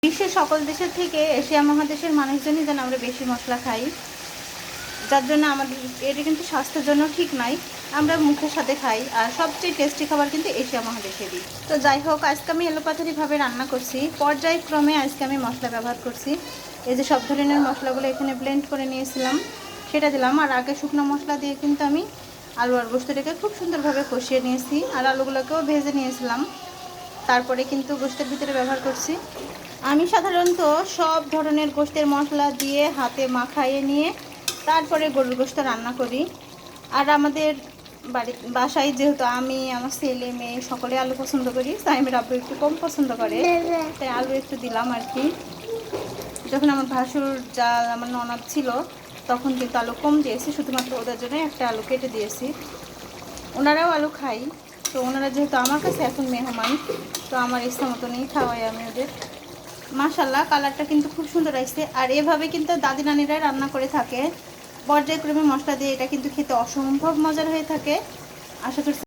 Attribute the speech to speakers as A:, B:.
A: বিশ্বের সকল দেশের থেকে এশিয়া মহাদেশের মানুষজনই যেন আমরা বেশি মশলা খাই, যার জন্য আমাদের এটা কিন্তু স্বাস্থ্যের জন্য ঠিক নয়। আমরা মুখের সাথে খাই, আর সবচেয়ে টেস্টি খাবার কিন্তু এশিয়া মহাদেশেরই। তো যাই হোক, আজকে আমি এলোপাথারিভাবে রান্না করছি, পর্যায়ক্রমে আজকে আমি মশলা ব্যবহার করছি। এই যে সব ধরনের মশলাগুলো এখানে ব্লেন্ড করে নিয়েছিলাম, সেটা দিলাম। আর আগে শুকনো মশলা দিয়ে কিন্তু আমি আলু আর গোস্তটাকে খুব সুন্দরভাবে কষিয়ে নিয়েছি, আর আলুগুলোকেও ভেজে নিয়েছিলাম। তারপরে কিন্তু গোস্তের ভিতরে ব্যবহার করছি। আমি সাধারণত সব ধরনের গোস্তের মশলা দিয়ে হাতে মাখাইয়ে নিয়ে তারপরে গরুর গোস্ত রান্না করি। আর আমাদের বাসায় যেহেতু আমি, আমার ছেলে মেয়ে সকলে আলু পছন্দ করি, সাইমের আব্বু একটু কম পছন্দ করে, তাই আলু একটু দিলাম আর কি। যখন আমার ভাসুর যা আমার ননদ ছিল তখন কিন্তু আলু কম দিয়েছি, শুধুমাত্র ওদের জন্য একটা আলু কেটে দিয়েছি। ওনারাও আলু খাই, তো ওনারা যেহেতু আমার কাছে এখন মেহমান, তো আমার ইচ্ছা মতনই খাওয়াই আমি ওদের। মাশাল্লাহ, কালারটা কিন্তু খুব সুন্দর আসছে। আর এভাবে কিন্তু দাদি নানিরা রান্না করে থাকে পর্যায়ক্রমে মশলা দিয়ে, এটা কিন্তু খেতে অসম্ভব মজার হয়ে থাকে। আশা করছি